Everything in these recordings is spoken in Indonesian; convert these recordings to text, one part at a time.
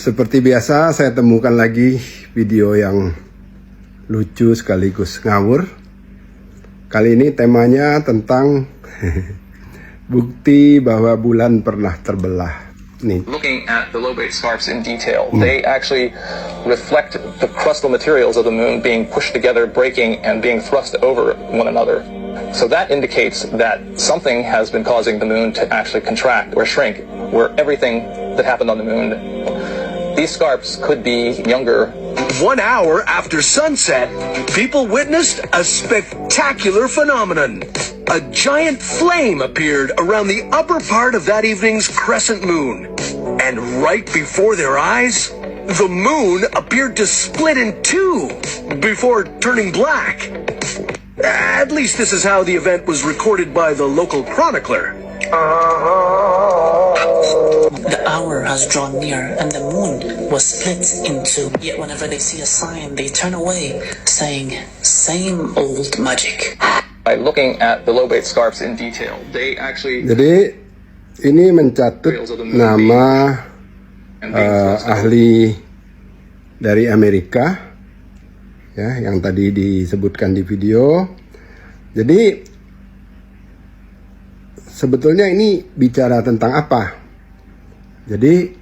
Seperti biasa, saya temukan lagi video yang lucu sekaligus ngawur. Kali ini temanya tentang bukti bahwa bulan pernah terbelah. Nih. Looking at the lobate scarps in detail, they actually reflect the crustal materials of the moon being pushed together, breaking, and being thrust over one another. So that indicates that something has been causing the moon to actually contract or shrink, where everything that happened on the moon, these scarps could be younger. 1 hour after sunset, people witnessed a spectacular phenomenon. A giant flame appeared around the upper part of that evening's crescent moon. And right before their eyes, the moon appeared to split in two before turning black. At least this is how the event was recorded by the local chronicler. The hour has drawn near and the moon was split in two. Yet whenever they see a sign, they turn away, saying, "Same old magic." By looking at the lobate scarps in detail, they actually... Jadi ini mencatut nama ahli dari Amerika, ya, yang tadi disebutkan di video. Jadi sebetulnya ini bicara tentang apa? Jadi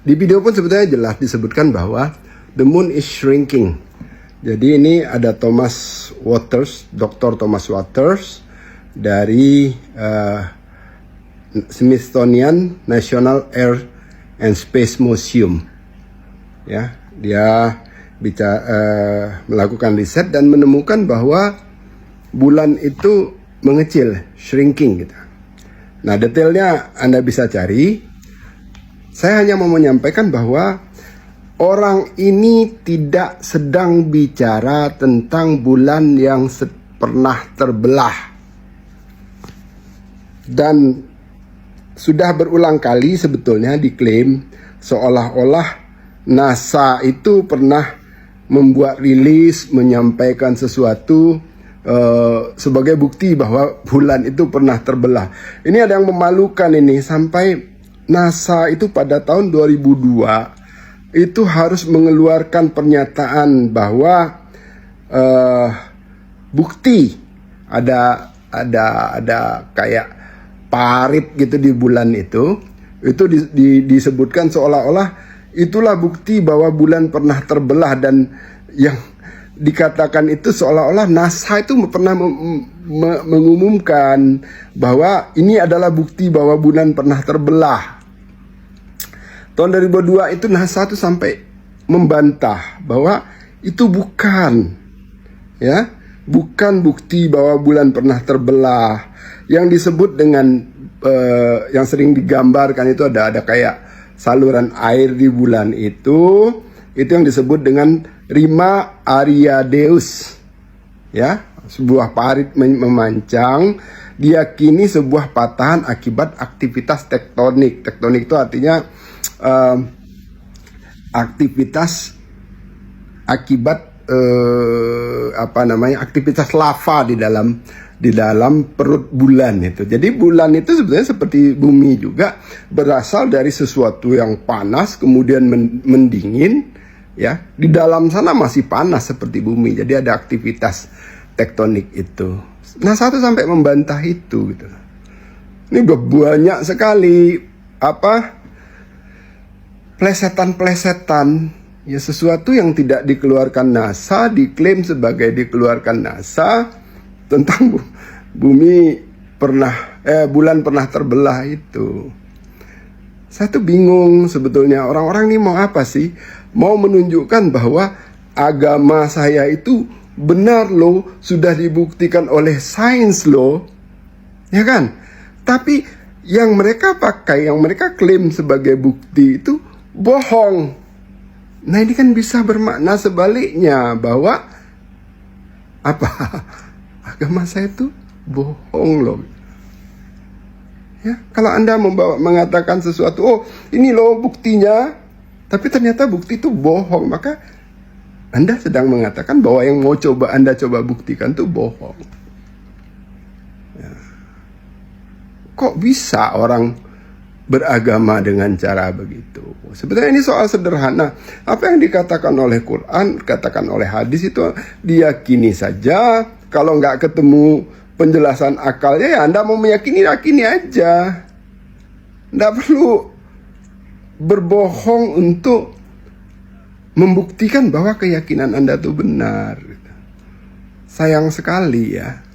di video pun sebetulnya jelas disebutkan bahwa the moon is shrinking. Jadi ini ada Thomas Waters, Dr. Thomas Waters dari Smithsonian National Air and Space Museum. Ya, dia melakukan riset dan menemukan bahwa bulan itu mengecil, shrinking gitu. Nah, detailnya Anda bisa cari. Saya hanya mau menyampaikan bahwa orang ini tidak sedang bicara tentang bulan yang pernah terbelah. Dan sudah berulang kali sebetulnya diklaim seolah-olah NASA itu pernah membuat rilis menyampaikan sesuatu sebagai bukti bahwa bulan itu pernah terbelah. Ini ada yang memalukan ini, sampai NASA itu pada tahun 2002 itu harus mengeluarkan pernyataan bahwa bukti ada kayak parit gitu di bulan itu disebutkan seolah-olah itulah bukti bahwa bulan pernah terbelah, dan yang dikatakan itu seolah-olah NASA itu pernah mengumumkan bahwa ini adalah bukti bahwa bulan pernah terbelah. Tahun 2002 itu NASA itu sampai membantah bahwa itu bukan bukti bahwa bulan pernah terbelah. Yang disebut dengan yang sering digambarkan itu ada kayak saluran air di bulan itu yang disebut dengan Rima Ariadeus, ya, sebuah parit memancang, diyakini sebuah patahan akibat aktivitas tektonik. Tektonik itu artinya aktivitas akibat aktivitas lava di dalam perut bulan itu. Jadi bulan itu sebenarnya seperti bumi juga, berasal dari sesuatu yang panas kemudian mendingin, ya. Di dalam sana masih panas seperti bumi. Jadi ada aktivitas tektonik itu. Nah, satu sampai membantah itu gitu. Ini udah banyak sekali plesetan-plesetan, ya, sesuatu yang tidak dikeluarkan NASA diklaim sebagai dikeluarkan NASA tentang bulan pernah terbelah itu. Saya tuh bingung sebetulnya, orang-orang ini mau apa sih? Mau menunjukkan bahwa agama saya itu benar loh, sudah dibuktikan oleh sains loh, ya kan? Tapi yang mereka pakai, yang mereka klaim sebagai bukti itu bohong. Nah, ini kan bisa bermakna sebaliknya, bahwa agama saya itu bohong loh. Ya, kalau Anda mengatakan sesuatu, oh ini loh buktinya, tapi ternyata bukti itu bohong, maka Anda sedang mengatakan bahwa yang mau Anda coba buktikan itu bohong. Ya. Kok bisa orang beragama dengan cara begitu. Sebenarnya ini soal sederhana. Apa yang dikatakan oleh Quran, katakan oleh hadis itu diyakini saja. Kalau nggak ketemu penjelasan akalnya, ya Anda mau meyakini, yakini aja. Nggak perlu berbohong untuk membuktikan bahwa keyakinan Anda itu benar. Sayang sekali ya.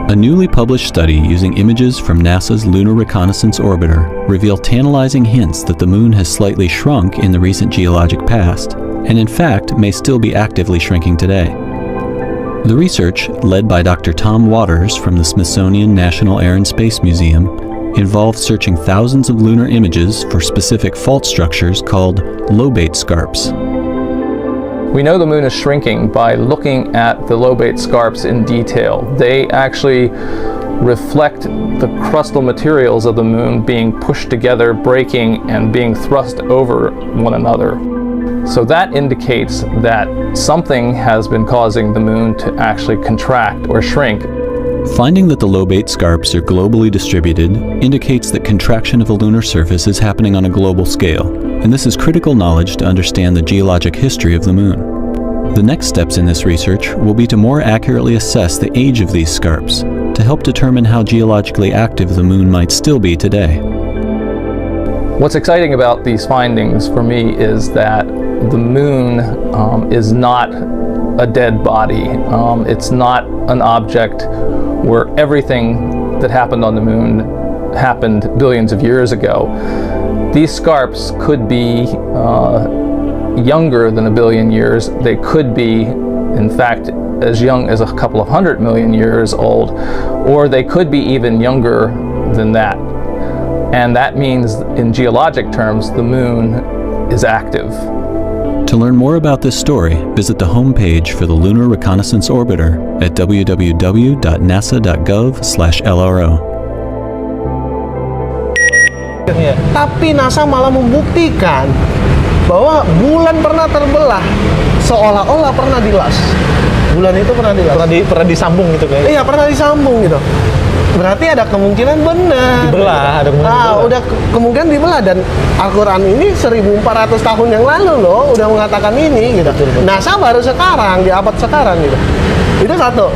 A newly published study using images from NASA's Lunar Reconnaissance Orbiter revealed tantalizing hints that the Moon has slightly shrunk in the recent geologic past, and in fact may still be actively shrinking today. The research, led by Dr. Tom Waters from the Smithsonian National Air and Space Museum, involved searching thousands of lunar images for specific fault structures called lobate scarps. We know the moon is shrinking by looking at the lobate scarps in detail. They actually reflect the crustal materials of the moon being pushed together, breaking, and being thrust over one another. So that indicates that something has been causing the moon to actually contract or shrink. Finding that the lobate scarps are globally distributed indicates that contraction of the lunar surface is happening on a global scale, and this is critical knowledge to understand the geologic history of the moon. The next steps in this research will be to more accurately assess the age of these scarps to help determine how geologically active the moon might still be today. What's exciting about these findings for me is that the moon is not a dead body. It's not an object where everything that happened on the moon happened billions of years ago. These scarps could be younger than a billion years. They could be, in fact, as young as a couple of 100 million years old, or they could be even younger than that. And that means, in geologic terms, the moon is active. To learn more about this story, visit the homepage for the Lunar Reconnaissance Orbiter at www.nasa.gov/LRO. Tapi NASA malah membuktikan bahwa bulan pernah terbelah, seolah-olah pernah dilas. Bulan itu pernah dilas. Pernah disambung gitu kayak. Iya, pernah disambung gitu. Berarti ada kemungkinan benar. Dibelah, ada kemungkinan dibelah. Udah kemungkinan dibelah, dan Al-Quran ini 1400 tahun yang lalu loh udah mengatakan ini gitu. NASA baru sekarang, di abad sekarang gitu. Itu satu.